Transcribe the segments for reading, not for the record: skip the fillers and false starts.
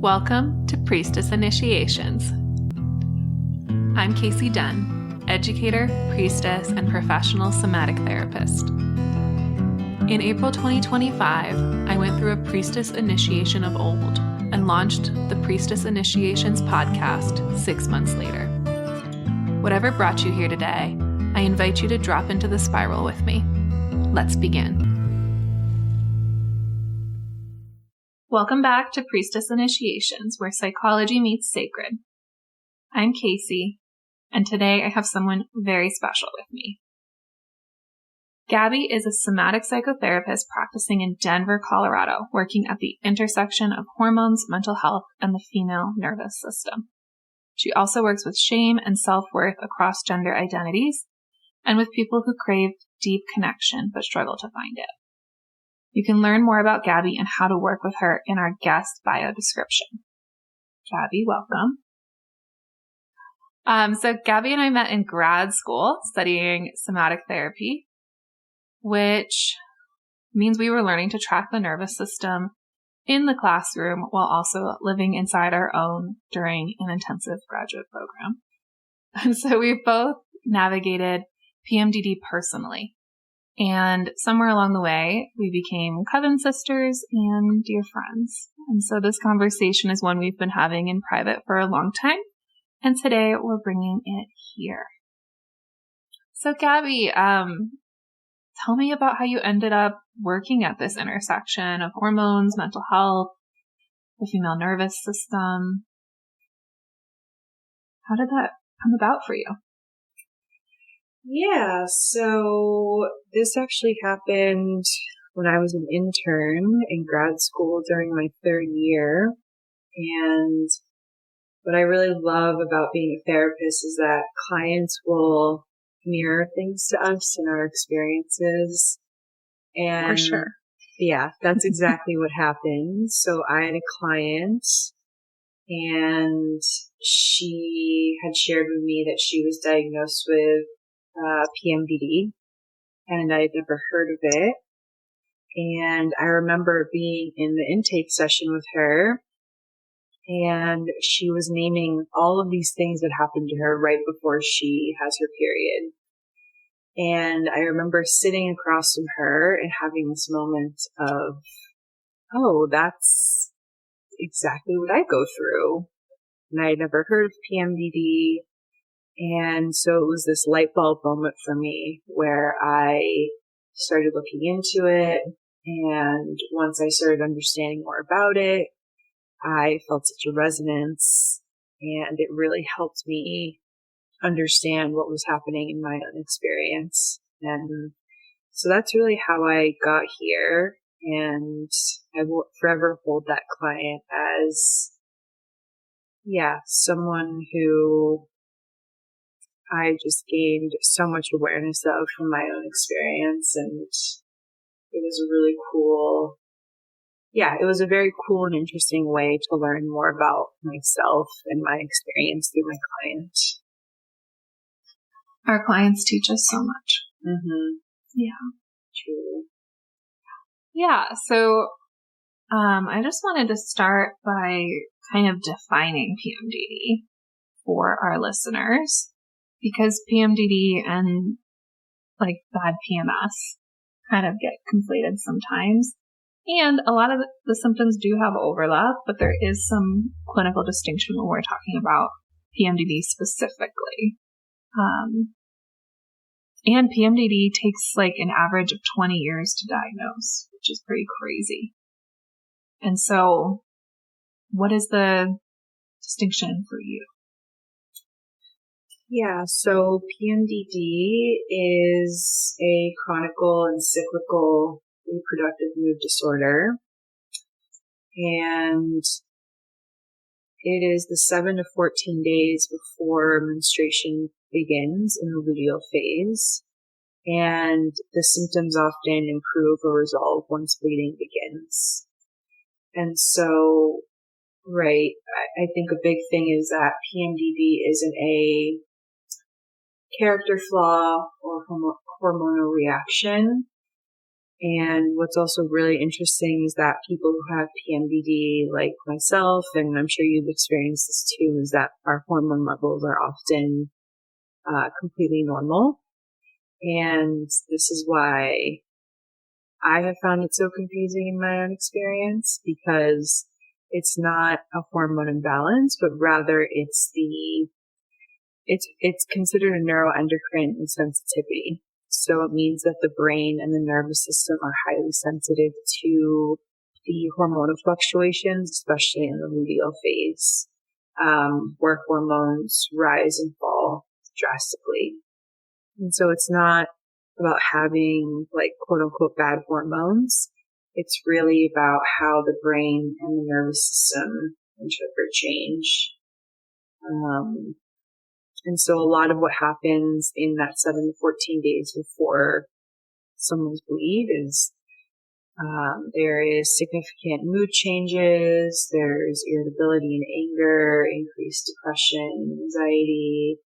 Welcome to Priestess Initiations. I'm Casey Dunn, educator, priestess, and professional somatic therapist. In April 2025, I went through a priestess initiation of old and launched the Priestess Initiations podcast 6 months later. Whatever brought you here today, I invite you to drop into the spiral with me. Let's begin. Welcome back to Priestess Initiations, where psychology meets sacred. I'm Casey, and today I have someone very special with me. Gabby is a somatic psychotherapist practicing in Denver, Colorado, working at the intersection of hormones, mental health, and the female nervous system. She also works with shame and self-worth across gender identities, and with people who crave deep connection but struggle to find it. You can learn more about Gabby and how to work with her in our guest bio description. Gabby, welcome. So Gabby and I met in grad school studying somatic therapy, which means we were learning to track the nervous system in the classroom while also living inside our own during an intensive graduate program. And so we both navigated PMDD personally. And somewhere along the way, we became coven sisters and dear friends. And so this conversation is one we've been having in private for a long time. And today we're bringing it here. So Gabby, tell me about how you ended up working at this intersection of hormones, mental health, the female nervous system. How did that come about for you? Yeah, so this actually happened when I was an intern in grad school during my third year. And what I really love about being a therapist is that clients will mirror things to us in our experiences. And For sure. Yeah, that's exactly what happened. So I had a client and she had shared with me that she was diagnosed with PMDD, and I had never heard of it. And I remember being in the intake session with her, and she was naming all of these things that happened to her right before she has her period. And I remember sitting across from her and having this moment of, oh, that's exactly what I go through. And I had never heard of PMDD. And so it was this light bulb moment for me where I started looking into it. And once I started understanding more about it, I felt such a resonance, and it really helped me understand what was happening in my own experience. And so that's really how I got here. And I will forever hold that client as, someone who I just gained so much awareness of from my own experience, and it was a really cool, it was a very cool and interesting way to learn more about myself and my experience through my client. Our clients teach us so much. Mm-hmm. Yeah. Truly. Yeah, so I just wanted to start by kind of defining PMDD for our listeners, because PMDD and like bad PMS kind of get conflated sometimes. And a lot of the symptoms do have overlap, but there is some clinical distinction when we're talking about PMDD specifically. And PMDD takes like an average of 20 years to diagnose, which is pretty crazy. And so what is the distinction for you? Yeah, so PMDD is a chronic and cyclical reproductive mood disorder. And it is the 7 to 14 days before menstruation begins in the luteal phase. And the symptoms often improve or resolve once bleeding begins. And so, right, I think a big thing is that PMDD isn't a character flaw or hormonal reaction. And what's also really interesting is that people who have PMDD, like myself, and I'm sure you've experienced this too, is that our hormone levels are often completely normal. And this is why I have found it so confusing in my own experience, because it's not a hormone imbalance, but rather it's considered a neuroendocrine insensitivity. So it means that the brain and the nervous system are highly sensitive to the hormonal fluctuations, especially in the luteal phase, where hormones rise and fall drastically. And so it's not about having like quote unquote bad hormones. It's really about how the brain and the nervous system interpret change. And so a lot of what happens in that 7 to 14 days before someone's bleed is there is significant mood changes, there's irritability and anger, increased depression, anxiety,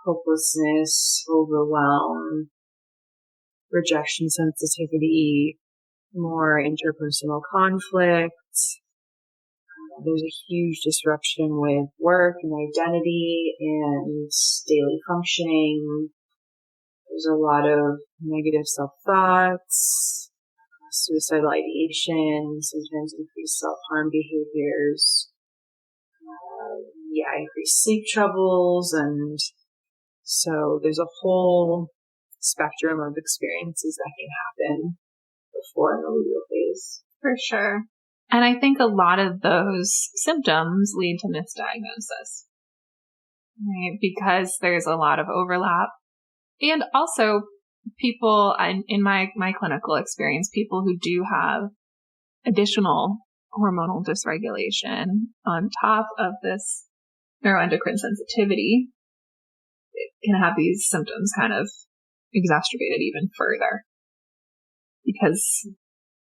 hopelessness, overwhelm, rejection sensitivity, more interpersonal conflict. There's a huge disruption with work and identity and daily functioning. There's a lot of negative self-thoughts, suicidal ideation, sometimes increased self-harm behaviors, increased sleep troubles. And so there's a whole spectrum of experiences that can happen before in the luteal phase. For sure. And I think a lot of those symptoms lead to misdiagnosis, right? Because there's a lot of overlap. And also people, in my clinical experience, people who do have additional hormonal dysregulation on top of this neuroendocrine sensitivity can have these symptoms kind of exacerbated even further, because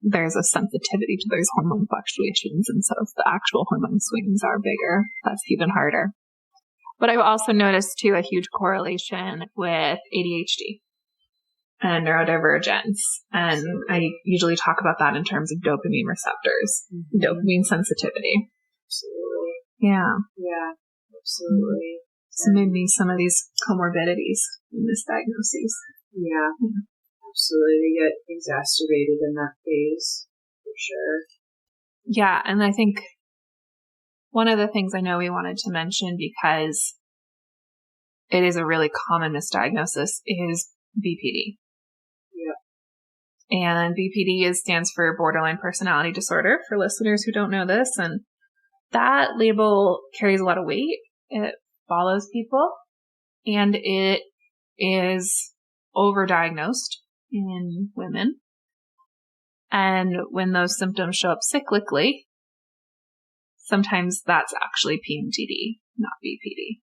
there's a sensitivity to those hormone fluctuations. And so if the actual hormone swings are bigger, that's even harder. But I've also noticed too a huge correlation with ADHD and neurodivergence. And I usually talk about that in terms of dopamine receptors, dopamine sensitivity. Absolutely. Yeah. Yeah, absolutely. So maybe some of these comorbidities and misdiagnoses. Yeah. Absolutely. They get exacerbated in that phase, for sure. Yeah. And I think one of the things I know we wanted to mention, because it is a really common misdiagnosis, is BPD. Yeah. And BPD stands for borderline personality disorder, for listeners who don't know this. And that label carries a lot of weight. It follows people, and it is overdiagnosed in women. And when those symptoms show up cyclically, sometimes that's actually PMDD, not BPD.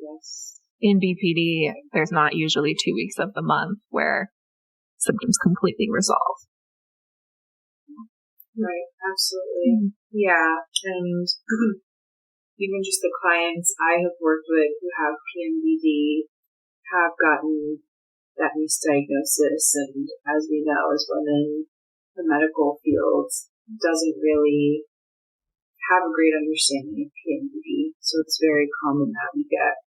Yes. In BPD, there's not usually 2 weeks of the month where symptoms completely resolve. Right, absolutely. Yeah, and even just the clients I have worked with who have PMDD have gotten that misdiagnosis, and as we know, as women, the medical field doesn't really have a great understanding of PMDD, so it's very common that we get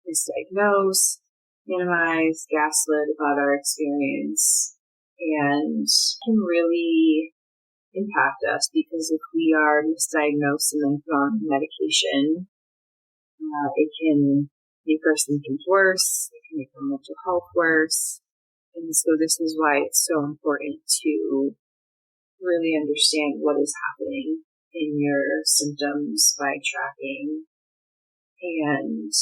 misdiagnosed, minimized, gaslit about our experience, and can really impact us, because if we are misdiagnosed and then put on medication, it can make our symptoms worse, it can make our mental health worse. And so this is why it's so important to really understand what is happening in your symptoms by tracking. And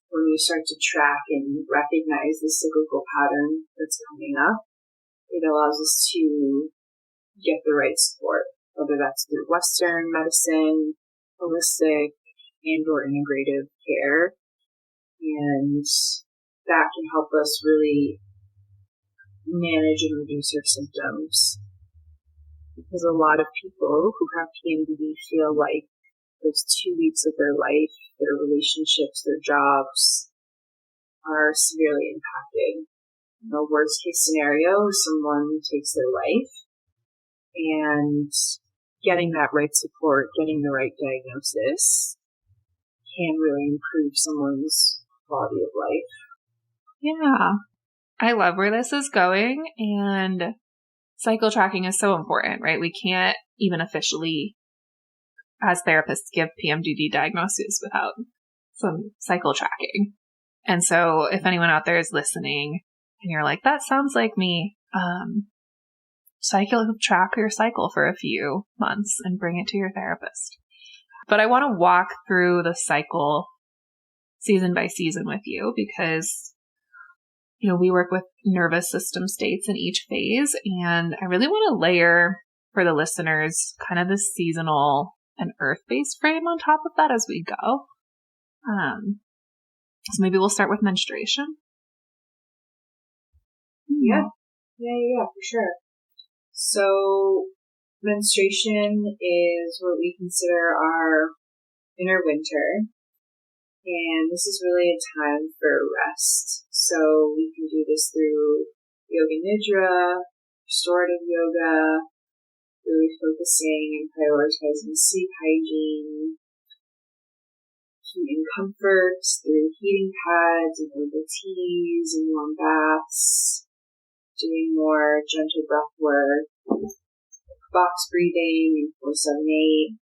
when you start to track and recognize the cyclical pattern that's coming up, it allows us to get the right support, whether that's through Western medicine, holistic, and or integrative care. And that can help us really manage and reduce our symptoms. Because a lot of people who have PMDD feel like those 2 weeks of their life, their relationships, their jobs are severely impacted. worst case scenario, someone takes their life, and getting that right support, getting the right diagnosis can really improve someone's quality of life. Yeah. I love where this is going, and cycle tracking is so important, right? We can't even officially, as therapists, give PMDD diagnoses without some cycle tracking. And so if anyone out there is listening and you're like, that sounds like me, cycle track your cycle for a few months and bring it to your therapist. But I want to walk through the cycle season by season with you because, we work with nervous system states in each phase, and I really want to layer for the listeners kind of this seasonal and earth-based frame on top of that as we go. So maybe we'll start with menstruation. Yeah, for sure. So menstruation is what we consider our inner winter. And this is really a time for rest. So we can do this through yoga nidra, restorative yoga, really focusing and prioritizing sleep hygiene, heat and comfort through heating pads and herbal teas and warm baths, doing more gentle breath work, box breathing and 4-7-8,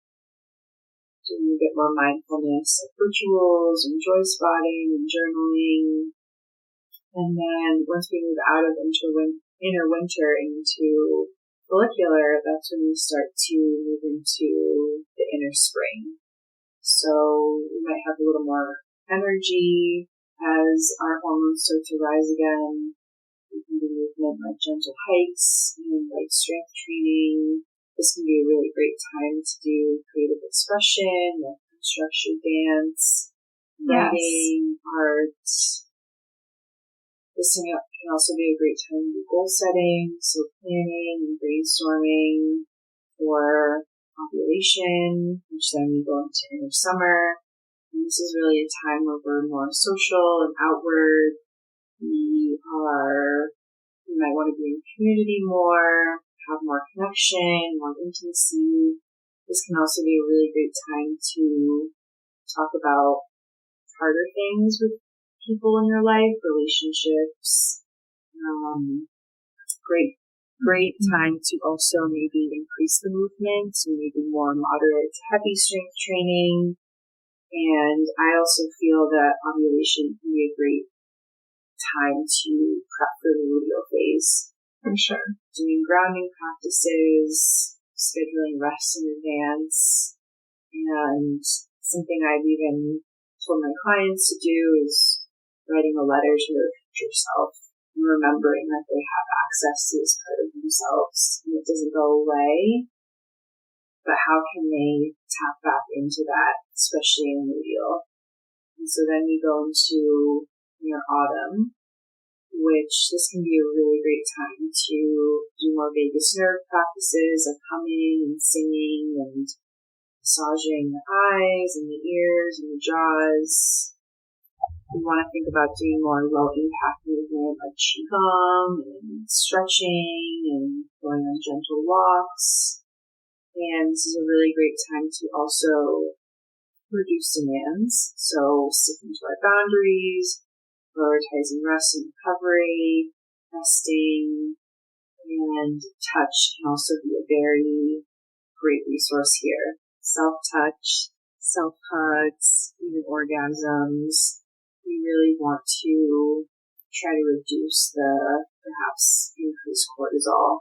doing a bit more mindfulness, like rituals and joy spotting and journaling. And then once we move out of inner winter into follicular, that's when we start to move into the inner spring. So we might have a little more energy as our hormones start to rise again. We can do movement like gentle hikes and light strength training. This can be a really great time to do creative expression, like unstructured dance, writing, art. This can also be a great time to do goal setting, so planning and brainstorming for ovulation, which then we go into inner summer. And this is really a time where we're more social and outward. We might want to be in community more, have more connection, more intimacy. This can also be a really great time to talk about harder things with people in your life, relationships. Great time to also maybe increase the movement, so maybe more moderate to heavy strength training. And I also feel that ovulation can be a great time to prep for the luteal phase. For sure. Doing grounding practices, scheduling rest in advance, and something I've even told my clients to do is writing a letter to their future self and remembering that they have access to this part of themselves and it doesn't go away. But how can they tap back into that, especially in luteal? And so then we go into near autumn, which this can be a really great time to do more vagus nerve practices of humming and singing and massaging the eyes and the ears and the jaws. We want to think about doing more low impact movement like qigong and stretching and going on gentle walks. And this is a really great time to also reduce demands, so sticking to our boundaries, prioritizing rest and recovery, resting, and touch can also be a very great resource here. Self-touch, self-hugs, even orgasms. We really want to try to reduce the perhaps increased cortisol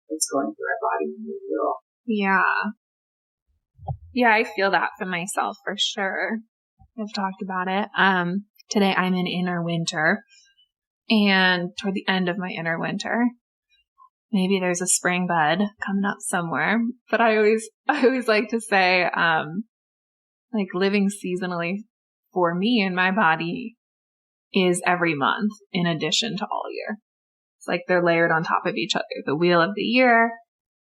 that's going through our body when we feel. Yeah. Yeah, I feel that for myself for sure. I've talked about it. Today I'm in inner winter, and toward the end of my inner winter, maybe there's a spring bud coming up somewhere. But I always like to say, like living seasonally for me and my body is every month in addition to all year. It's like they're layered on top of each other. The wheel of the year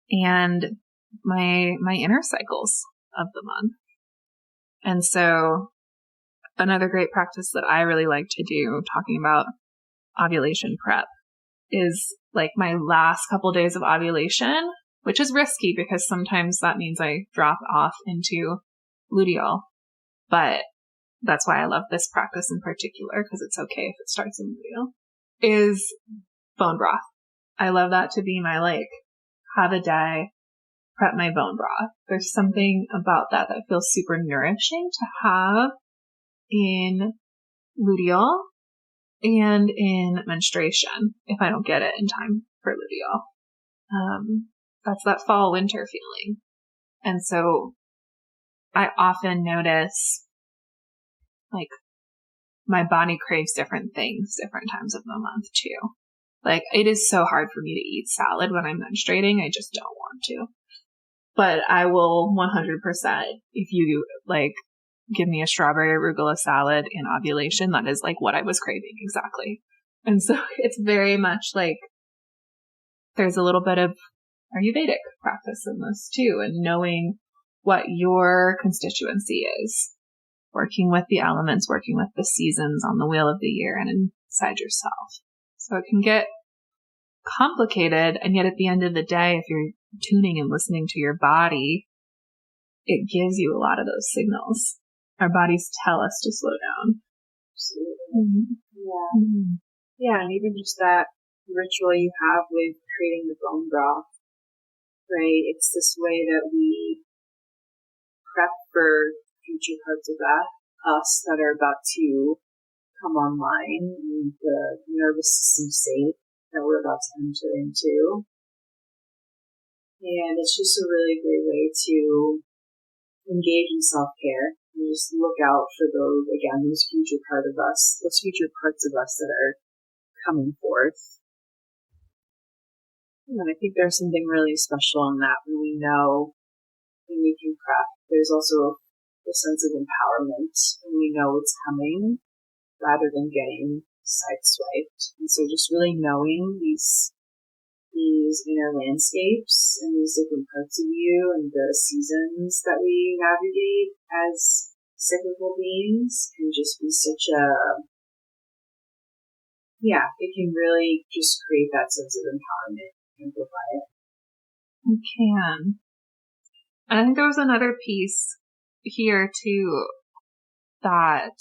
and my inner cycles of the month. And so another great practice that I really like to do, talking about ovulation prep, is like my last couple days of ovulation, which is risky because sometimes that means I drop off into luteal. But that's why I love this practice in particular, because it's okay if it starts in luteal, is bone broth. I love that to be my, like, have a day, prep my bone broth. There's something about that feels super nourishing to have in luteal and in menstruation if I don't get it in time for luteal. That's that fall winter feeling. And so I often notice like my body craves different things different times of the month too. Like it is so hard for me to eat salad when I'm menstruating. I just don't want to. But I will 100%, if you like give me a strawberry arugula salad in ovulation, that is like what I was craving exactly. And so it's very much like there's a little bit of Ayurvedic practice in this too, and knowing what your constituency is, working with the elements, working with the seasons on the wheel of the year and inside yourself. So it can get complicated, and yet at the end of the day, if you're tuning and listening to your body, it gives you a lot of those signals. Our bodies tell us to slow down. Absolutely. Mm-hmm. Yeah. Mm-hmm. Yeah, and even just that ritual you have with creating the bone broth, right? It's this way that we prep for future parts of us that are about to come online in the nervous system state that we're about to enter into. And it's just a really great way to engage in self-care and just look out for those, again, those future parts of us that are coming forth. And I think there's something really special in that when we know, when we can prep. There's also a sense of empowerment when we know what's coming rather than getting sideswiped. And so just really knowing these inner landscapes and these different parts of you and the seasons that we navigate as cyclical beings can just be such it can really just create that sense of empowerment and amplify it. It can. And I think there was another piece here too that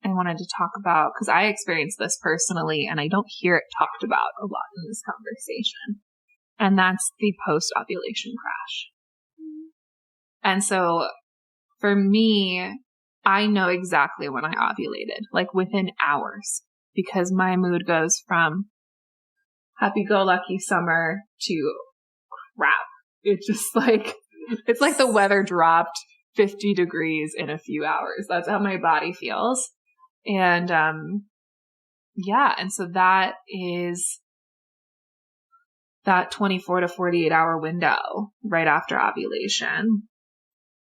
I wanted to talk about, because I experienced this personally and I don't hear it talked about a lot in this conversation. And that's the post-ovulation crash. And so for me, I know exactly when I ovulated, like within hours, because my mood goes from happy-go-lucky summer to crap. It's just like, it's like the weather dropped 50 degrees in a few hours. That's how my body feels. And, and so that is that 24 to 48 hour window right after ovulation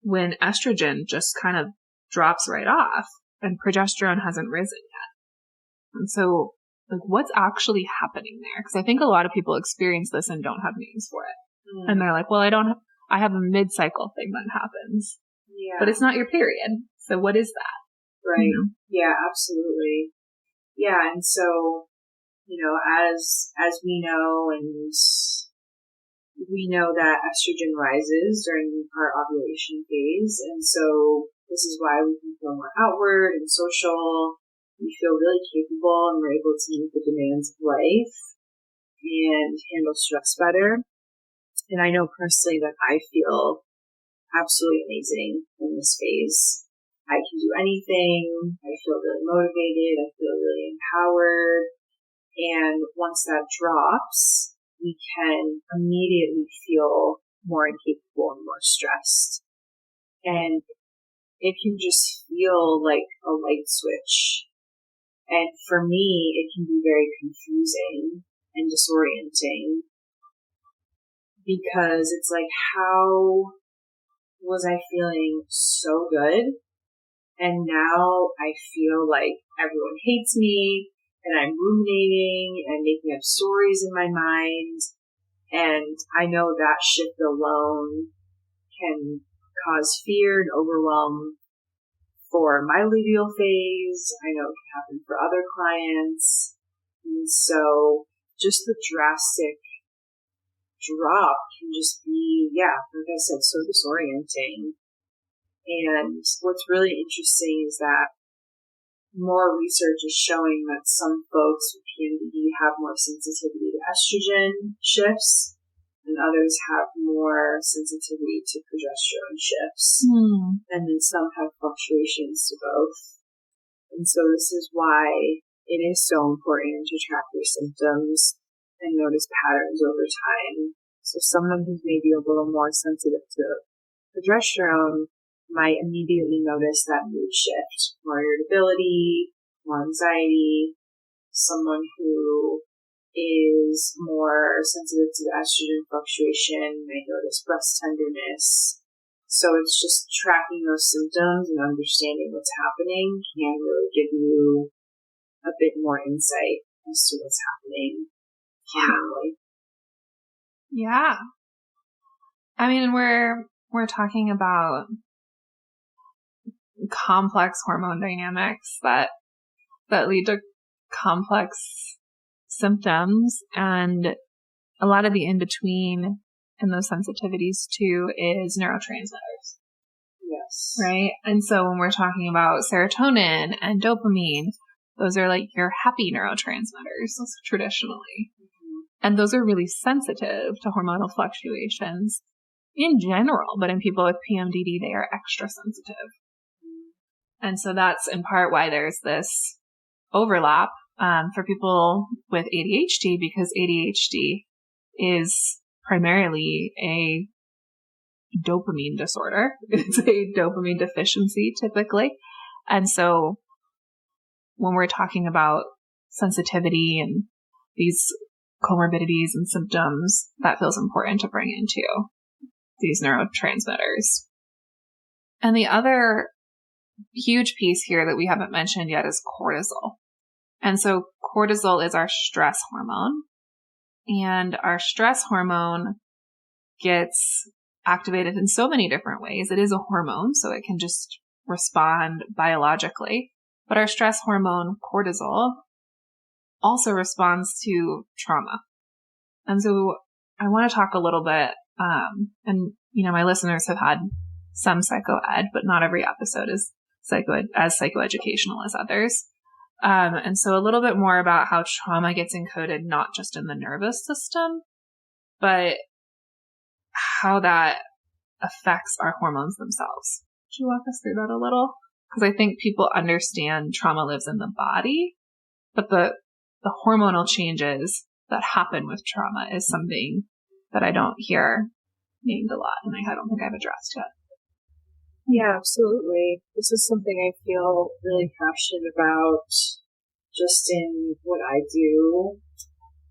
when estrogen just kind of drops right off and progesterone hasn't risen yet. And so like what's actually happening there? Because I think a lot of people experience this and don't have names for it. And they're like, well, I have a mid-cycle thing that happens. Yeah. But it's not your period. So what is that? Right. Mm-hmm. Yeah, absolutely. Yeah. And so, as we know, and we know that estrogen rises during our ovulation phase. And so this is why we can feel more outward and social. We feel really capable and we're able to meet the demands of life and handle stress better. And I know personally that I feel absolutely amazing in this phase. I can do anything. I feel really motivated. I feel really empowered. And once that drops, we can immediately feel more incapable and more stressed. And it can just feel like a light switch. And for me, it can be very confusing and disorienting because it's like, how was I feeling so good? And now I feel like everyone hates me and I'm ruminating and making up stories in my mind. And I know that shift alone can cause fear and overwhelm for my luteal phase. I know it can happen for other clients. And so just the drastic drop can just be, like I said, so disorienting. And what's really interesting is that more research is showing that some folks with PMDD have more sensitivity to estrogen shifts, and others have more sensitivity to progesterone shifts. And then some have fluctuations to both. And so this is why it is so important to track your symptoms and notice patterns over time. So someone who's maybe a little more sensitive to progesterone might immediately notice that mood shift, more irritability, more anxiety. Someone who is more sensitive to the estrogen fluctuation might notice breast tenderness. So it's just tracking those symptoms and understanding what's happening can really give you a bit more insight as to what's happening hormonally. Yeah. I mean, we're talking about complex hormone dynamics that lead to complex symptoms, and a lot of the in-between in those sensitivities too is neurotransmitters. Yes. Right? And so when we're talking about serotonin and dopamine, those are like your happy neurotransmitters traditionally. And those are really sensitive to hormonal fluctuations in general, but in people with PMDD, they are extra sensitive. And so that's in part why there's this overlap for people with ADHD, because ADHD is primarily a dopamine disorder. It's a dopamine deficiency typically. And so when we're talking about sensitivity and these comorbidities and symptoms, that feels important to bring into these neurotransmitters. And the other huge piece here that we haven't mentioned yet is cortisol. And so cortisol is our stress hormone, and our stress hormone gets activated in so many different ways. It is a hormone, so it can just respond biologically, but our stress hormone cortisol also responds to trauma. And so I want to talk a little bit, and my listeners have had some psychoed, but not every episode is psychoeducational as others. And so a little bit more about how trauma gets encoded, not just in the nervous system, but how that affects our hormones themselves. Could you walk us through that a little? Because I think people understand trauma lives in the body, but the hormonal changes that happen with trauma is something that I don't hear named a lot, and I don't think I've addressed yet. Yeah, absolutely. This is something I feel really passionate about just in what I do,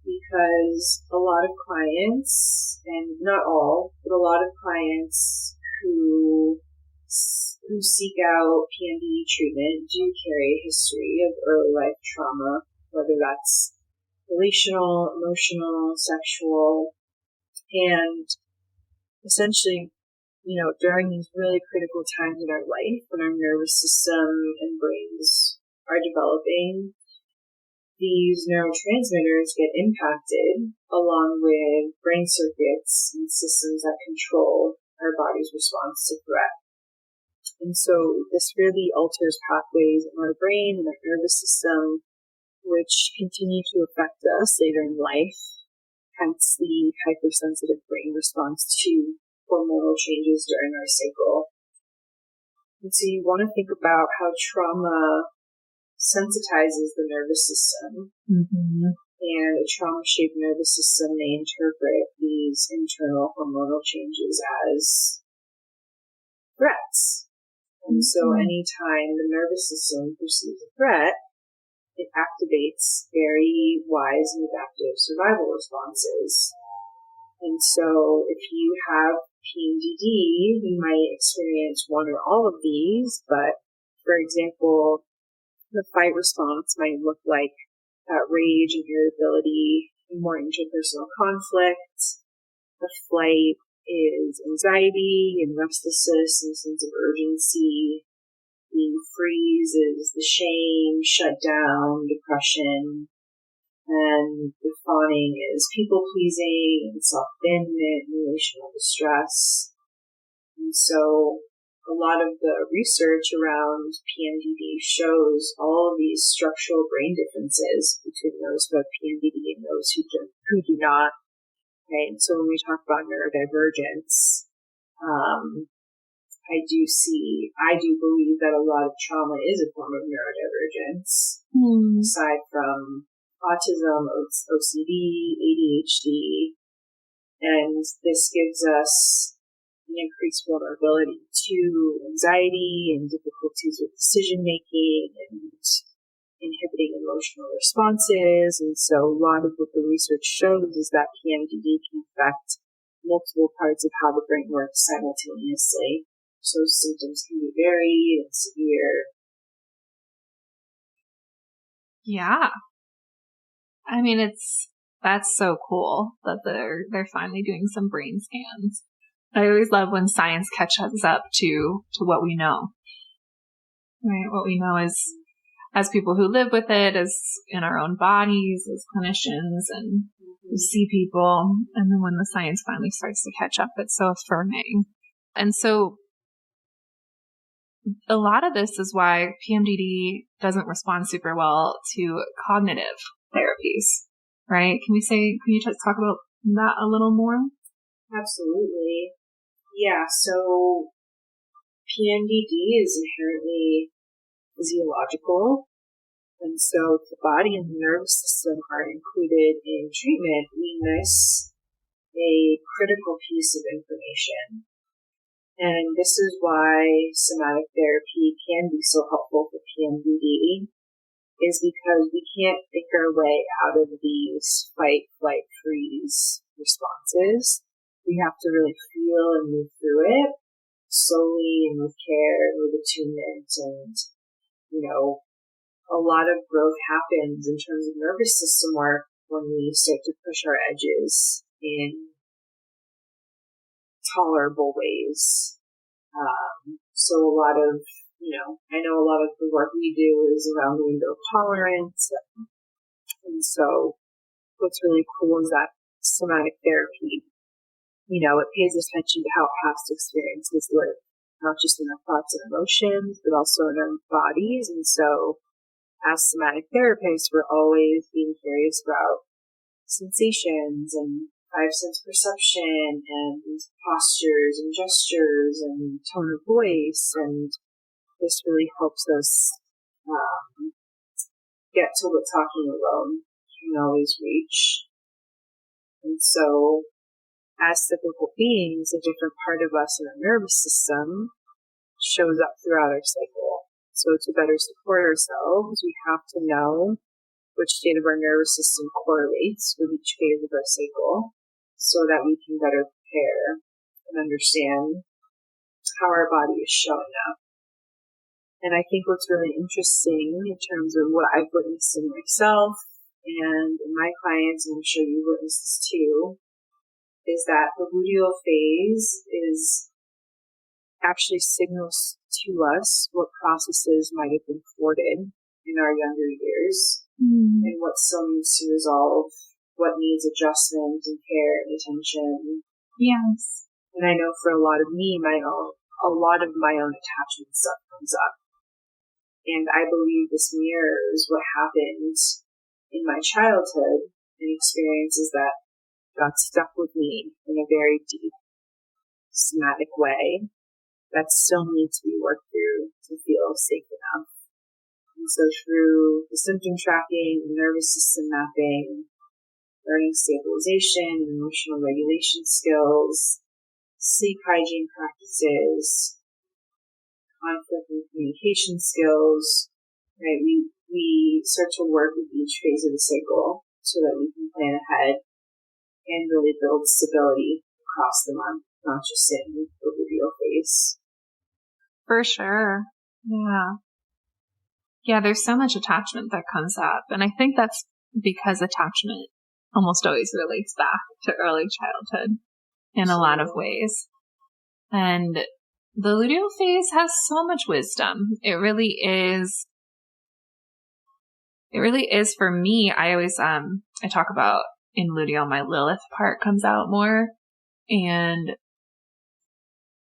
because a lot of clients, and not all, but a lot of clients who seek out PMDD treatment do carry a history of early life trauma, whether that's relational, emotional, sexual, and essentially, during these really critical times in our life when our nervous system and brains are developing, these neurotransmitters get impacted along with brain circuits and systems that control our body's response to threat. And so this really alters pathways in our brain and our nervous system, which continue to affect us later in life, hence the hypersensitive brain response to hormonal changes during our cycle. And so you want to think about how trauma sensitizes the nervous system, and a trauma-shaped nervous system may interpret these internal hormonal changes as threats. And so anytime the nervous system perceives a threat, it activates very wise and adaptive survival responses. And so if you have PMDD, you might experience one or all of these, but for example, the fight response might look like rage and irritability, more interpersonal conflict. The flight is anxiety and restlessness and sense of urgency. The freeze is the shame, shutdown, depression. And the fawning is people-pleasing and self-abandonment and relational distress. And so a lot of the research around PMDD shows all of these structural brain differences between those who have PMDD and those who do not. Right? And so when we talk about neurodivergence, I do believe that a lot of trauma is a form of neurodivergence, aside from autism, OCD, ADHD, and this gives us an increased vulnerability to anxiety and difficulties with decision making and inhibiting emotional responses. And so a lot of what the research shows is that PMDD can affect multiple parts of how the brain works simultaneously. So symptoms can be varied and severe. Yeah. I mean, that's so cool that they're finally doing some brain scans. I always love when science catches up to what we know. Right? What we know is, as people who live with it, as in our own bodies, as clinicians, and we see people, and then when the science finally starts to catch up, it's so affirming. And so a lot of this is why PMDD doesn't respond super well to cognitive therapies, right? Can you just talk about that a little more? Absolutely. Yeah, so PMDD is inherently physiological, and so if the body and the nervous system are included in treatment, we miss a critical piece of information. And this is why somatic therapy can be so helpful for PMDD, is because we can't think our way out of these fight, flight, freeze responses. We have to really feel and move through it slowly and with care and with attunement. And, a lot of growth happens in terms of nervous system work when we start to push our edges in tolerable ways. So a lot of, I know a lot of the work we do is around the window of tolerance. And so what's really cool is that somatic therapy, it pays attention to how past experiences live, not just in our thoughts and emotions, but also in our bodies. And so as somatic therapists, we're always being curious about sensations and five sense perception and postures and gestures and tone of voice. And this really helps us get to what talking alone can always reach. And so as cyclical beings, a different part of us in our nervous system shows up throughout our cycle. So to better support ourselves, we have to know which state of our nervous system correlates with each phase of our cycle so that we can better prepare and understand how our body is showing up. And I think what's really interesting in terms of what I've witnessed in myself and in my clients, and I'm sure you witnessed this too, is that the luteal phase actually signals to us what processes might have been thwarted in our younger years and what still needs to resolve, what needs adjustment and care and attention. Yes. And I know for a lot of me, a lot of my own attachment stuff comes up. And I believe this mirrors what happened in my childhood and experiences that got stuck with me in a very deep, somatic way that still needs to be worked through to feel safe enough. And so through the symptom tracking, the nervous system mapping, learning stabilization and emotional regulation skills, sleep hygiene practices, conflict and communication skills, right? We start to work with each phase of the cycle so that we can plan ahead and really build stability across the month, not just in the luteal phase. For sure. Yeah. Yeah, there's so much attachment that comes up. And I think that's because attachment almost always relates back to early childhood in a lot of ways. And the luteal phase has so much wisdom. It really is It really is for me. I always, I talk about in luteal, my Lilith part comes out more, and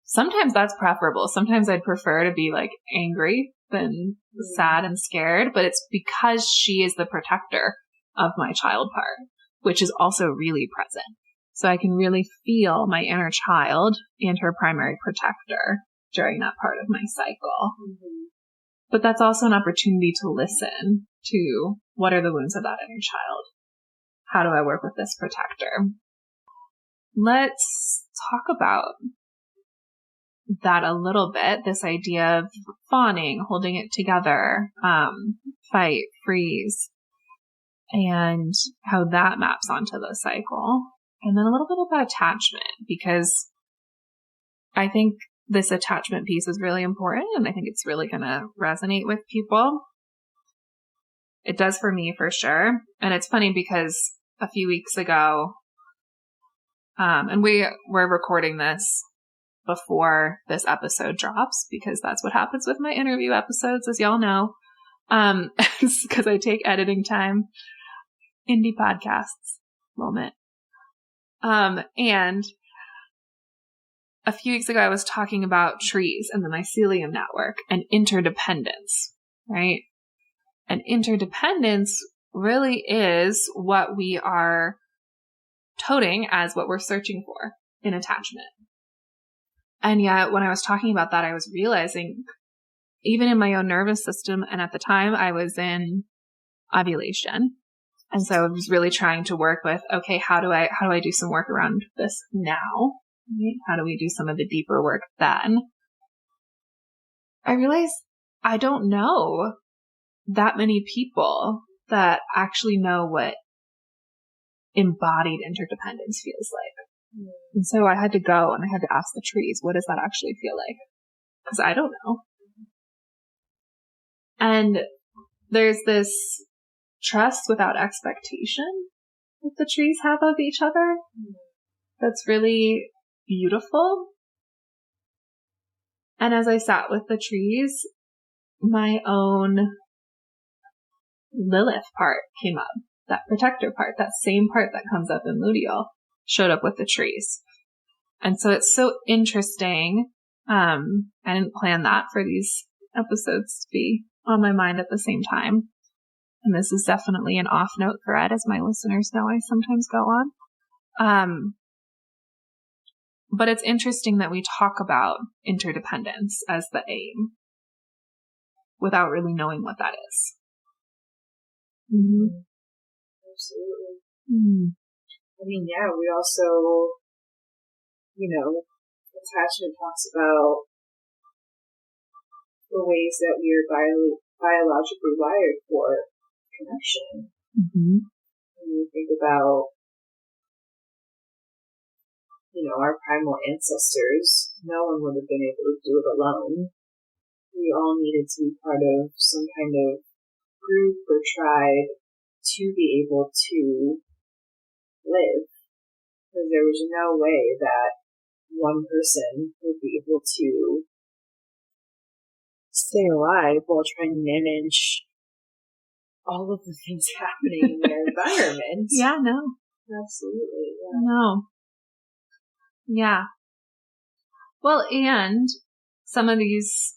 sometimes that's preferable. Sometimes I'd prefer to be like angry than sad and scared, but it's because she is the protector of my child part, which is also really present. So I can really feel my inner child and her primary protector during that part of my cycle. Mm-hmm. But that's also an opportunity to listen to what are the wounds of that inner child? How do I work with this protector? Let's talk about that a little bit, this idea of fawning, holding it together, fight, freeze, and how that maps onto the cycle. And then a little bit about attachment, because I think this attachment piece is really important, and I think it's really going to resonate with people. It does for me, for sure. And it's funny because a few weeks ago, and we're recording this before this episode drops, because that's what happens with my interview episodes, as y'all know, because I take editing time. Indie podcasts moment. And a few weeks ago, I was talking about trees and the mycelium network and interdependence, right? And interdependence really is what we are toting as what we're searching for in attachment. And yet, when I was talking about that, I was realizing, even in my own nervous system, and at the time I was in ovulation. And so I was really trying to work with, okay, how do I do some work around this now? Right? How do we do some of the deeper work then? I realized I don't know that many people that actually know what embodied interdependence feels like. And so I had to go and I had to ask the trees, what does that actually feel like? Because I don't know. And there's this trust without expectation that the trees have of each other that's really beautiful. And as I sat with the trees, my own Lilith part came up. That protector part, that same part that comes up in luteal, showed up with the trees. And so it's so interesting. I didn't plan that for these episodes to be on my mind at the same time. And this is definitely an off note thread, as my listeners know I sometimes go on. But it's interesting that we talk about interdependence as the aim without really knowing what that is. Mm-hmm. Absolutely. Mm-hmm. I mean, yeah, we also, attachment talks about the ways that we are biologically wired for connection. Mm-hmm. When you think about, our primal ancestors, no one would have been able to do it alone. We all needed to be part of some kind of group or tribe to be able to live. Because there was no way that one person would be able to stay alive while trying to manage all of the things happening in their environment. Yeah, no. Absolutely. Yeah. No. Yeah. Well, and some of these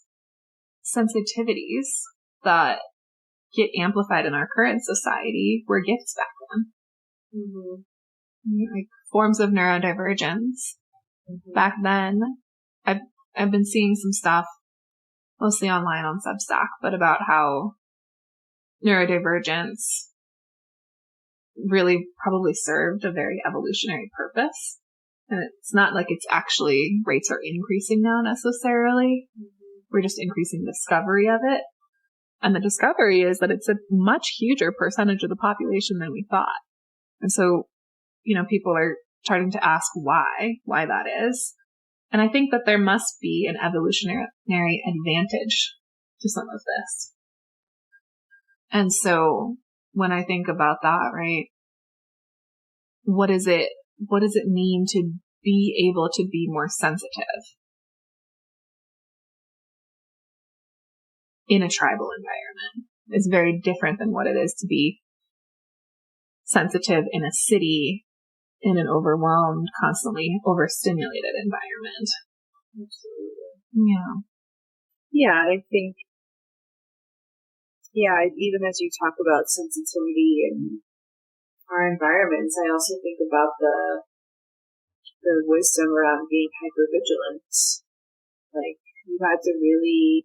sensitivities that get amplified in our current society were gifts back then. Mm-hmm. Like forms of neurodivergence. Mm-hmm. Back then, I've been seeing some stuff, mostly online on Substack, but about how neurodivergence really probably served a very evolutionary purpose. And it's not like it's actually rates are increasing now necessarily. Mm-hmm. We're just increasing discovery of it. And the discovery is that it's a much huger percentage of the population than we thought. And so, people are starting to ask why that is. And I think that there must be an evolutionary advantage to some of this. And so when I think about that, right, what does it mean to be able to be more sensitive in a tribal environment? is very different than what it is to be sensitive in a city in an overwhelmed, constantly overstimulated environment. Absolutely. Yeah, I think, even as you talk about sensitivity in our environments, I also think about the wisdom around being hypervigilant. Like, you had to really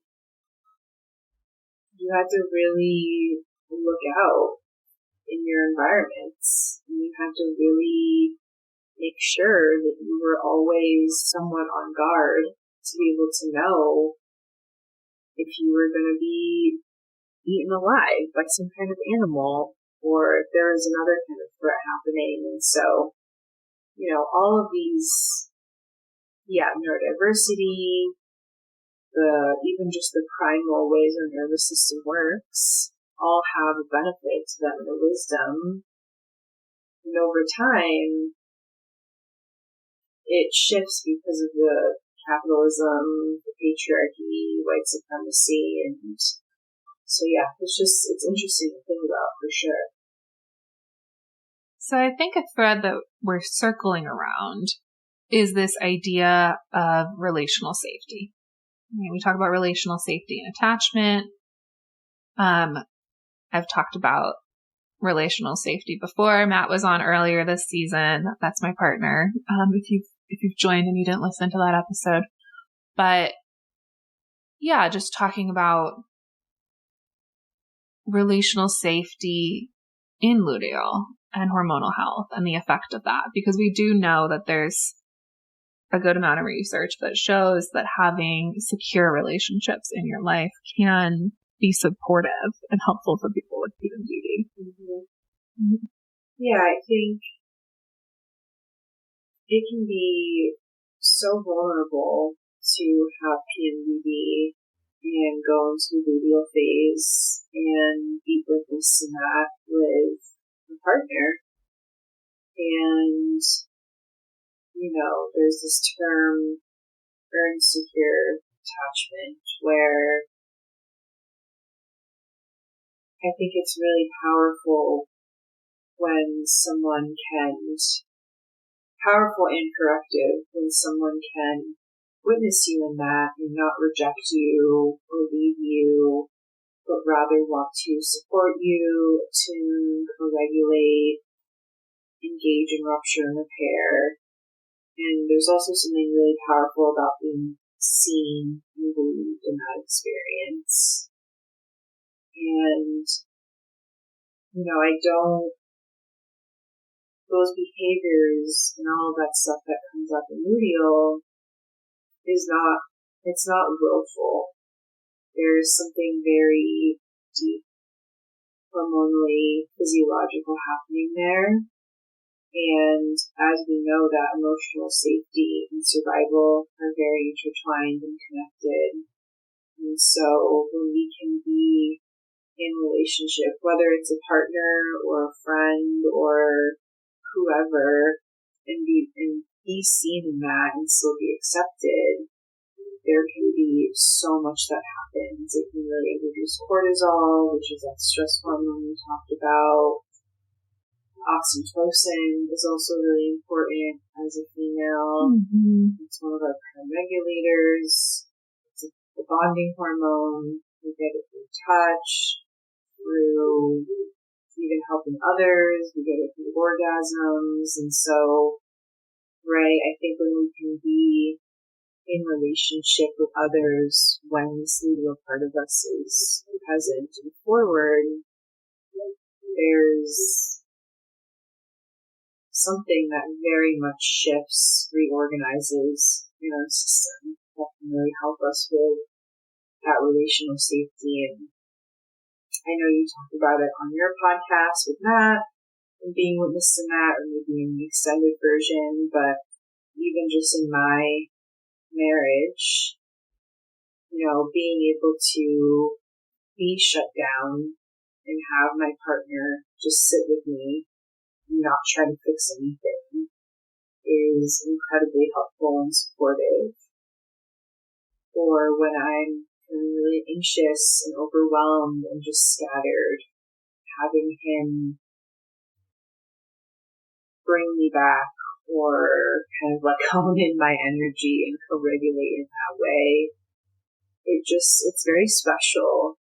look out in your environments, and you had to really make sure that you were always somewhat on guard to be able to know if you were going to be eaten alive by some kind of animal, or if there was another kind of threat happening. And so, all of these, neurodiversity, even just the primal ways our nervous system works, all have a benefit to them and a wisdom. And over time, it shifts because of the capitalism, the patriarchy, white supremacy, and so it's interesting to think about for sure. So I think a thread that we're circling around is this idea of relational safety. We talk about relational safety and attachment. I've talked about relational safety before. Matt was on earlier this season. That's my partner. If you've joined and you didn't listen to that episode, but yeah, just talking about relational safety in luteal and hormonal health and the effect of that, because we do know that there's a good amount of research that shows that having secure relationships in your life can be supportive and helpful for people with PMDD. Mm-hmm. Yeah, I think it can be so vulnerable to have PMDD and go into the luteal phase and be witness in that with a partner. And, there's this term, insecure attachment, where I think it's really powerful when someone powerful and corrective, when someone can witness you in that and not reject you or leave you, but rather want to support you, attune, co-regulate, engage in rupture and repair. And there's also something really powerful about being seen and believed in that experience. And, those behaviors and all of that stuff that comes up in luteal it's not willful. There's something very deep, hormonally, physiological happening there. And as we know, that emotional safety and survival are very intertwined and connected. And so when we can be in relationship, whether it's a partner or a friend or whoever, and be seen in that and still be accepted, there can be so much that happens. It can really reduce cortisol, which is that stress hormone we talked about. Oxytocin is also really important as a female. Mm-hmm. It's one of our prime regulators. It's a bonding hormone. We get it through touch, through even helping others. We get it through orgasms. And so, I think when we can be in relationship with others, when this luteal part of us is present and forward, there's something that very much shifts, reorganizes our system that can really help us with that relational safety. And I know you talked about it on your podcast with Matt and being witness to Matt, or maybe in the extended version, but even just in my marriage, being able to be shut down and have my partner just sit with me, not try to fix anything, is incredibly helpful and supportive. Or when I'm feeling really anxious and overwhelmed and just scattered, having him bring me back or kind of like hone in my energy and co-regulate in that way. It's very special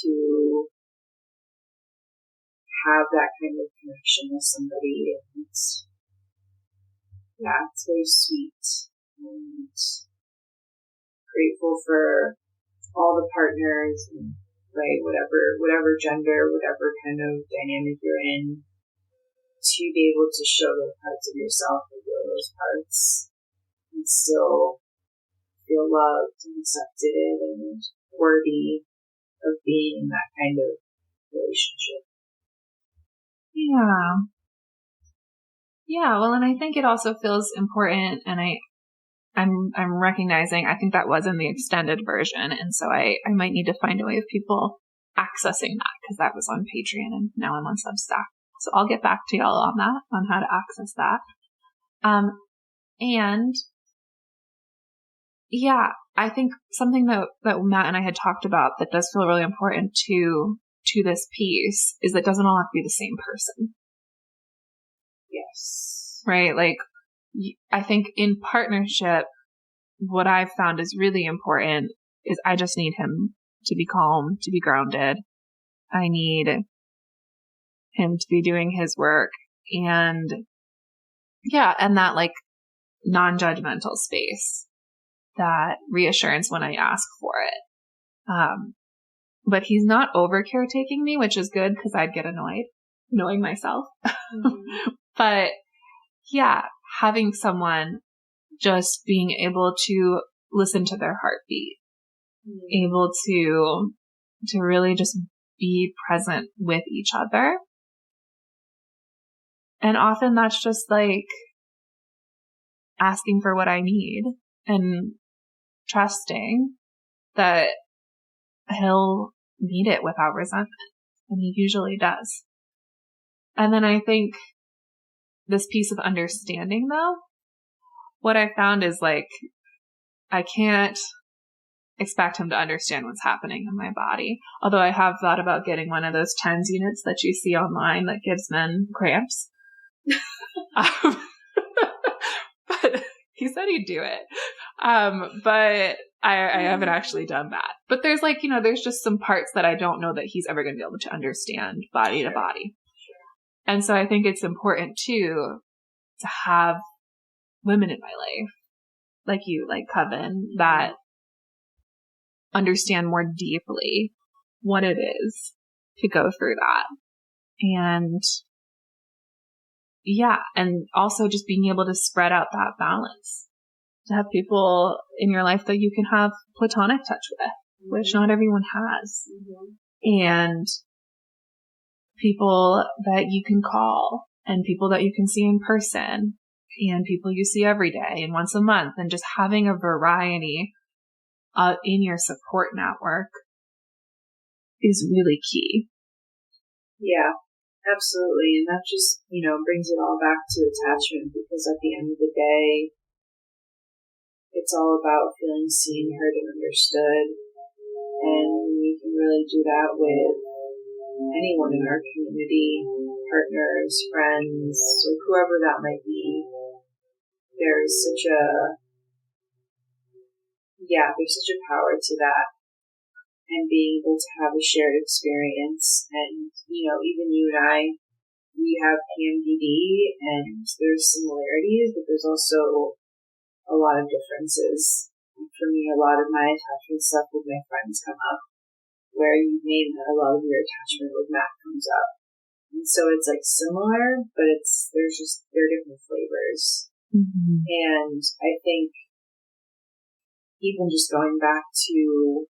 to have that kind of connection with somebody. And it's very sweet, and grateful for all the partners, and, right, whatever gender, whatever kind of dynamic you're in, to be able to show those parts of yourself and feel those parts and still feel loved and accepted and worthy of being in that kind of relationship. Yeah. Yeah, well, and I think it also feels important, and I'm recognizing, I think that was in the extended version, and so I might need to find a way of people accessing that, because that was on Patreon and now I'm on Substack. So I'll get back to y'all on that, on how to access that. And yeah, I think something that Matt and I had talked about that does feel really important to this piece is that it doesn't all have to be the same person. Yes. Right? Like, I think in partnership, what I've found is really important is I just need him to be calm, to be grounded. I need him to be doing his work, and that like non-judgmental space, that reassurance when I ask for it. But he's not over caretaking me, which is good, because I'd get annoyed knowing myself. Mm-hmm. But yeah, having someone just being able to listen to their heartbeat, mm-hmm. able to really just be present with each other. And often that's just like asking for what I need and trusting that he'll meet it without resentment. And he usually does. And then I think this piece of understanding, though, what I found is like, I can't expect him to understand what's happening in my body. Although I have thought about getting one of those TENS units that you see online that gives men cramps. But he said he'd do it. But I haven't actually done that. But there's like, there's just some parts that I don't know that he's ever going to be able to understand body to body. And so I think it's important too to have women in my life, like you, like Coven, that understand more deeply what it is to go through that. And yeah, and also just being able to spread out that balance, to have people in your life that you can have platonic touch with, mm-hmm. which not everyone has. Mm-hmm. And people that you can call, and people that you can see in person, and people you see every day and once a month, and just having a variety in your support network is really key. Yeah, absolutely. And that just, brings it all back to attachment, because at the end of the day, it's all about feeling seen, heard, and understood. And we can really do that with anyone in our community, partners, friends, or whoever that might be. There's such a power to that, and being able to have a shared experience. And, even you and I, we have PMDD, and there's similarities, but there's also a lot of differences. For me, a lot of my attachment stuff with my friends come up, where you name that, a lot of your attachment with Matt comes up. And so it's like similar, but they're different flavors. Mm-hmm. And I think even just going back to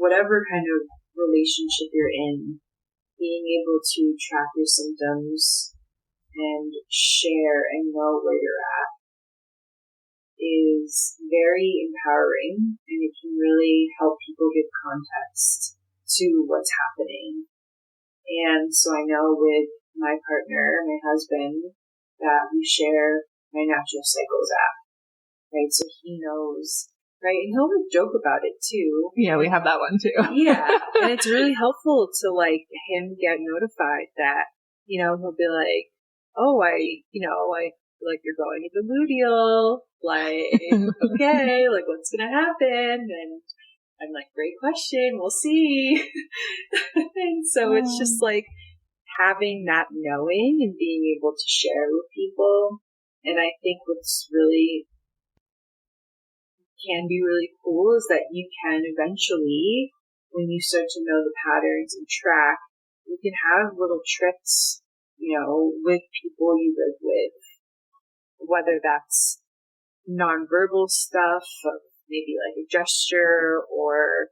whatever kind of relationship you're in, being able to track your symptoms and share and know where you're at is very empowering, and it can really help people give context to what's happening. And so I know with my partner, my husband, that we share my natural cycles app, right? So he knows right? And he'll joke about it too. Yeah, we have that one too. Yeah. And it's really helpful to like him get notified that, you know, he'll be like, oh, I feel like you're going into luteal. Like, okay, like what's going to happen? And I'm like, great question. We'll see. And so it's just like having that knowing and being able to share with people. And I think what's really can be really cool is that you can eventually, when you start to know the patterns and track, you can have little tricks, you know, with people you live with, whether that's nonverbal stuff, maybe like a gesture or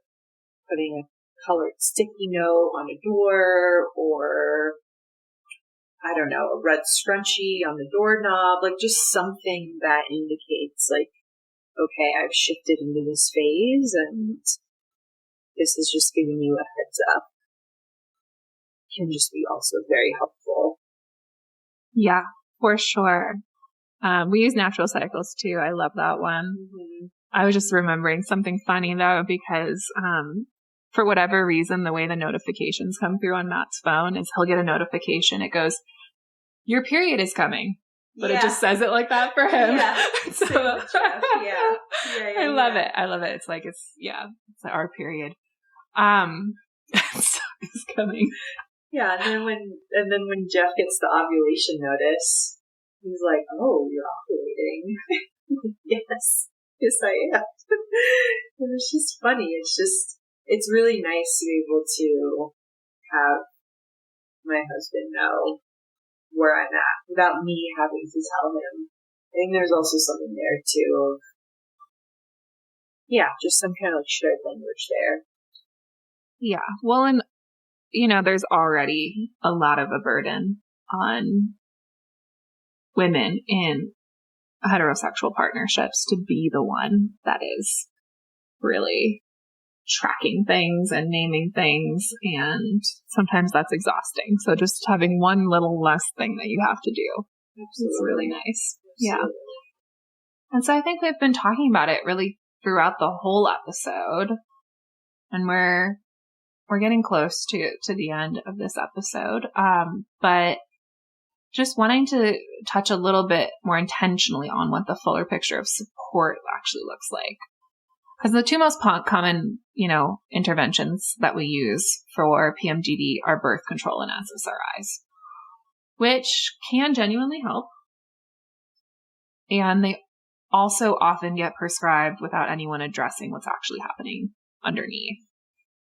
putting a colored sticky note on a door or I don't know, a red scrunchie on the doorknob, like just something that indicates like, okay, I've shifted into this phase and this is just giving you a heads up. Can just be also very helpful. Yeah, for sure. We use natural cycles too. I love that one. Mm-hmm. I was just remembering something funny though, because, for whatever reason, the way the notifications come through on Matt's phone is he'll get a notification. It goes, your period is coming. But it just says it like that for him. Yeah. So, I love it. I love it. It's like, it's our period. So it's coming. Yeah. And then when Jeff gets the ovulation notice, he's like, oh, you're ovulating. Yes. Yes, I am. And it's just funny. It's really nice to be able to have my husband know where I'm at without me having to tell him. I think there's also something there too of, just some kind of like shared language there. Yeah. Well, and you know, there's already a lot of a burden on women in heterosexual partnerships to be the one that is really tracking things and naming things, and sometimes that's exhausting. So just having one little less thing that you have to do is really nice. Absolutely. Yeah. And so I think we've been talking about it really throughout the whole episode, and we're getting close to the end of this episode. But just wanting to touch a little bit more intentionally on what the fuller picture of support actually looks like. Because the two most common, you know, interventions that we use for PMDD are birth control and SSRIs, which can genuinely help. And they also often get prescribed without anyone addressing what's actually happening underneath,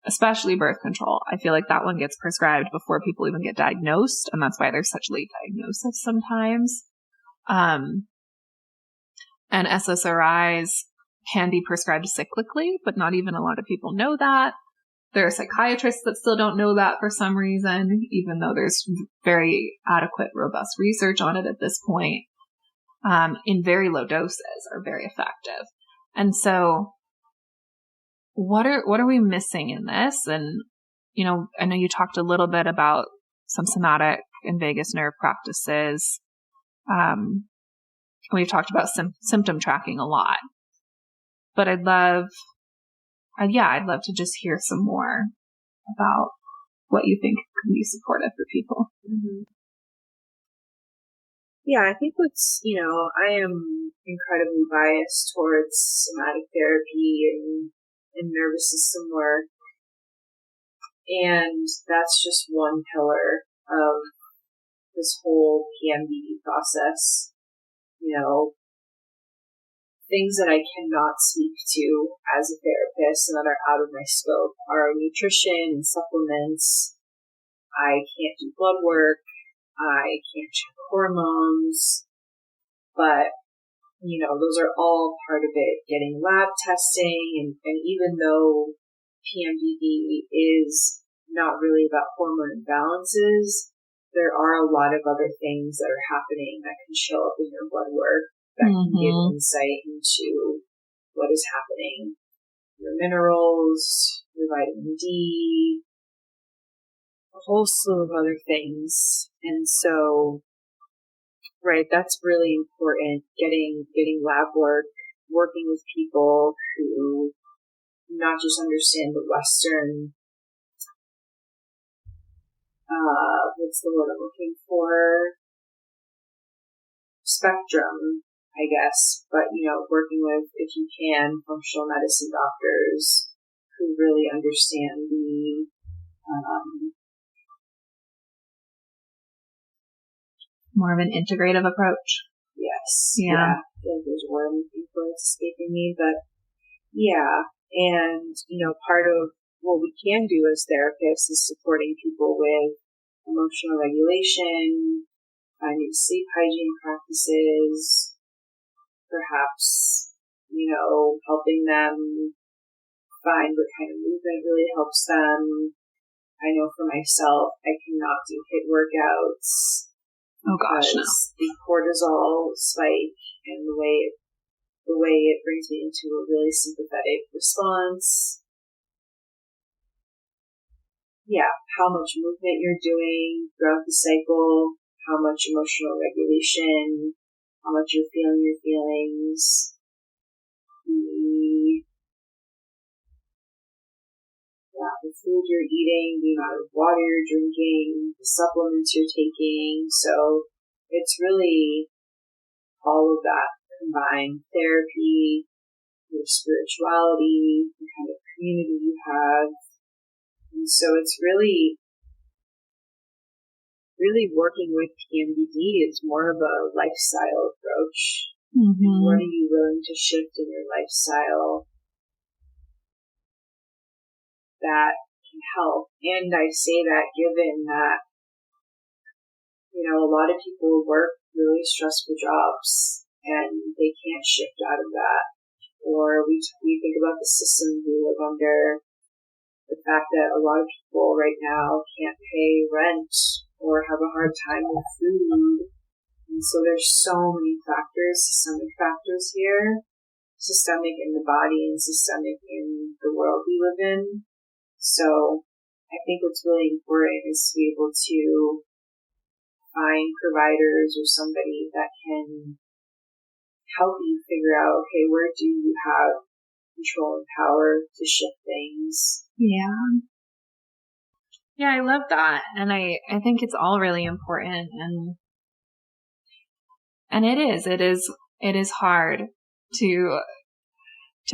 especially birth control. I feel like that one gets prescribed before people even get diagnosed, and that's why there's such late diagnosis sometimes. And SSRIs can be prescribed cyclically, but not even a lot of people know that. There are psychiatrists that still don't know that for some reason, even though there's very adequate, robust research on it at this point. In very low doses are very effective. And so what are we missing in this? And, you know, I know you talked a little bit about some somatic and vagus nerve practices. We've talked about symptom tracking a lot. But I'd love to just hear some more about what you think could be supportive for people. Mm-hmm. Yeah, I think I am incredibly biased towards somatic therapy and nervous system work. And that's just one pillar of this whole PMDD process. You know, things that I cannot speak to as a therapist and that are out of my scope are nutrition and supplements. I can't do blood work. I can't check hormones. But, you know, those are all part of it. Getting lab testing and even though PMDD is not really about hormone imbalances, there are a lot of other things that are happening that can show up in your blood work that can give insight into what is happening. Your minerals, your vitamin D, a whole slew of other things. And so, that's really important. Getting lab work, working with people who not just understand the Western, what's the word I'm looking for? Spectrum, I guess, but, working with, if you can, functional medicine doctors who really understand the, more of an integrative approach. Yes. Yeah. I feel like there's a word I'm looking for, it's escaping me, but yeah. And, part of what we can do as therapists is supporting people with emotional regulation, finding sleep hygiene practices, perhaps, helping them find what kind of movement really helps them. I know for myself, I cannot do HIIT workouts. Oh gosh, no. The cortisol spike and the way it brings me into a really sympathetic response. Yeah, how much movement you're doing throughout the cycle, how much emotional regulation, how much you're feeling your feelings, the food you're eating, the amount of water you're drinking, the supplements you're taking. So it's really all of that combined. Therapy, your spirituality, the kind of community you have. And so it's really working with PMDD is more of a lifestyle approach. Mm-hmm. What are you willing to shift in your lifestyle that can help? And I say that given that, a lot of people work really stressful jobs and they can't shift out of that. Or we think about the system we live under, the fact that a lot of people right now can't pay rent or have a hard time with food. And so there's so many factors, systemic factors here, systemic in the body and systemic in the world we live in. So I think what's really important is to be able to find providers or somebody that can help you figure out, okay, where do you have control and power to shift things? Yeah. Yeah, I love that. And I think it's all really important, and it is hard to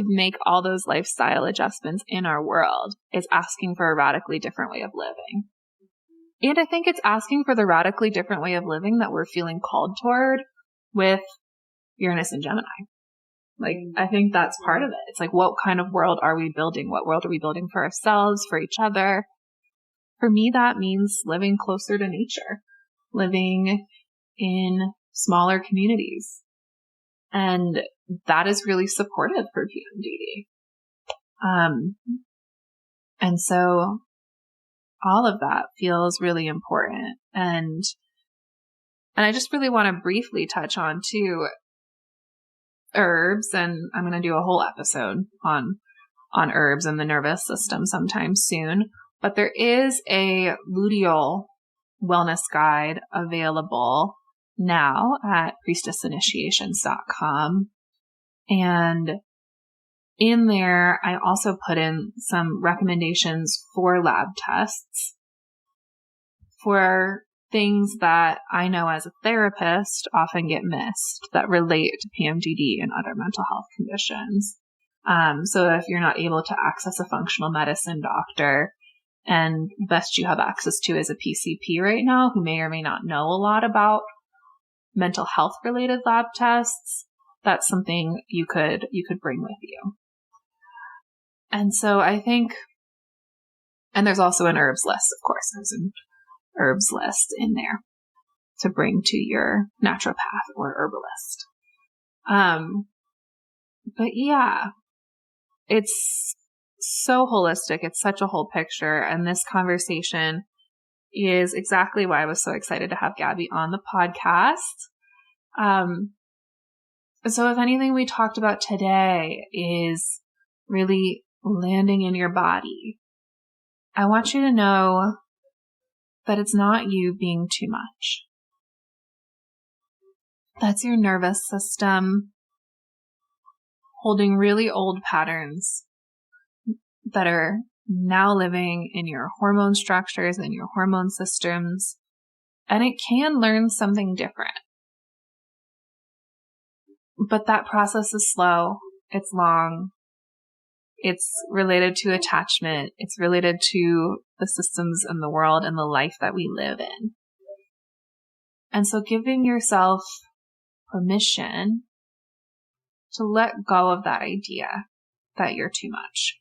make all those lifestyle adjustments in our world. It's asking for a radically different way of living. And I think it's asking for the radically different way of living that we're feeling called toward with Uranus and Gemini. I think that's part of it. It's like, what kind of world are we building? What world are we building for ourselves, for each other? For me, that means living closer to nature, living in smaller communities. And that is really supportive for PMDD. And so all of that feels really important. And I just really want to briefly touch on too, herbs. And I'm going to do a whole episode on herbs and the nervous system sometime soon. But there is a luteal wellness guide available now at priestessinitiations.com. And in there, I also put in some recommendations for lab tests for things that I know as a therapist often get missed that relate to PMDD and other mental health conditions. So if you're not able to access a functional medicine doctor, and the best you have access to is a PCP right now who may or may not know a lot about mental health related lab tests, that's something you could bring with you. And so I think, and there's also an herbs list, of course, there's an herbs list in there to bring to your naturopath or herbalist. But yeah, it's so holistic. It's such a whole picture. And this conversation is exactly why I was so excited to have Gabby on the podcast. So if anything we talked about today is really landing in your body, I want you to know that it's not you being too much. That's your nervous system holding really old patterns that are now living in your hormone structures and your hormone systems, and it can learn something different. But that process is slow. It's long. It's related to attachment. It's related to the systems in the world and the life that we live in. And so giving yourself permission to let go of that idea that you're too much.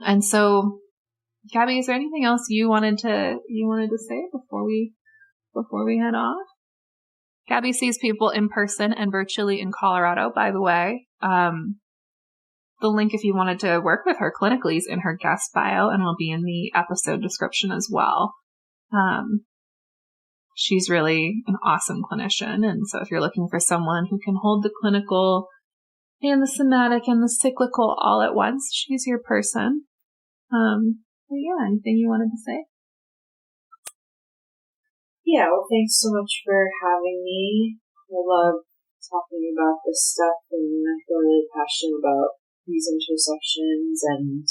And so, Gabby, is there anything else you wanted to say before we head off? Gabby sees people in person and virtually in Colorado, by the way. The link, if you wanted to work with her clinically, is in her guest bio, and it'll be in the episode description as well. She's really an awesome clinician, and so if you're looking for someone who can hold the clinical and the somatic and the cyclical all at once, she's your person. But yeah, anything you wanted to say? Yeah, well, thanks so much for having me. I love talking about this stuff, and I feel really passionate about these intersections. And,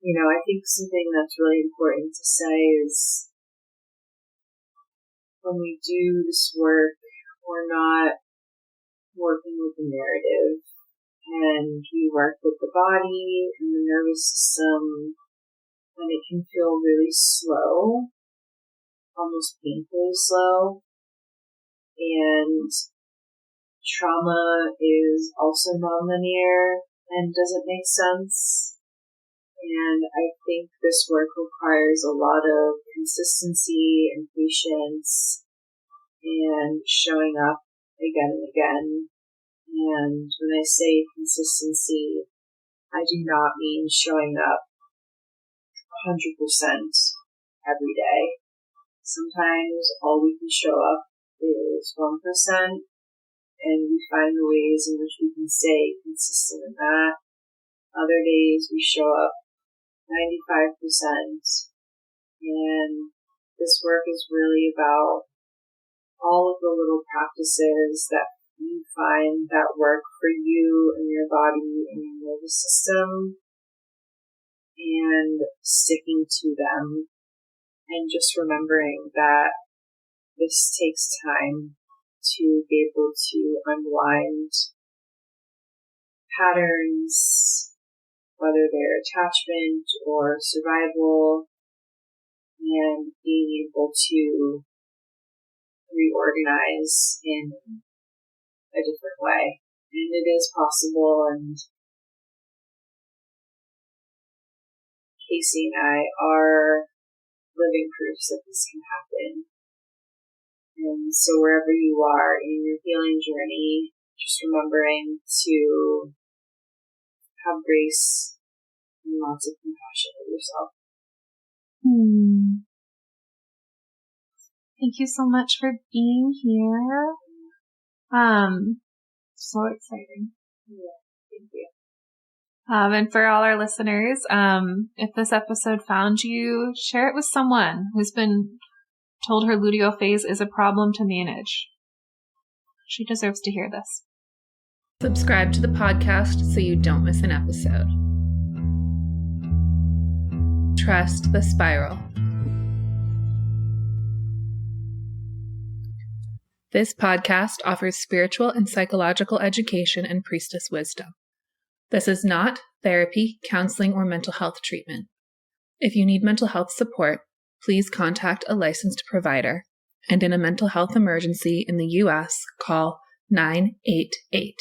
I think something that's really important to say is when we do this work, we're not working with the narrative, and we work with the body and the nervous system, and it can feel really slow, almost painfully slow. And trauma is also nonlinear and doesn't make sense. And I think this work requires a lot of consistency and patience and showing up again and again. And when I say consistency, I do not mean showing up 100% every day. Sometimes all we can show up is 1%, and we find the ways in which we can stay consistent in that. Other days we show up 95%, and this work is really about all of the little practices that you find that work for you and your body and your nervous system, and sticking to them, and just remembering that this takes time to be able to unwind patterns, whether they're attachment or survival, and being able to reorganize in a different way. And it is possible, and Casey and I are living proofs that this can happen. And so wherever you are in your healing journey, just remembering to have grace and lots of compassion with yourself. Thank you so much for being here. So exciting. Yeah, thank you. And for all our listeners, if this episode found you, share it with someone who's been told her luteal phase is a problem to manage. She deserves to hear this. Subscribe to the podcast so you don't miss an episode. Trust the spiral. This podcast offers spiritual and psychological education and priestess wisdom. This is not therapy, counseling, or mental health treatment. If you need mental health support, please contact a licensed provider, and in a mental health emergency in the U.S., call 988.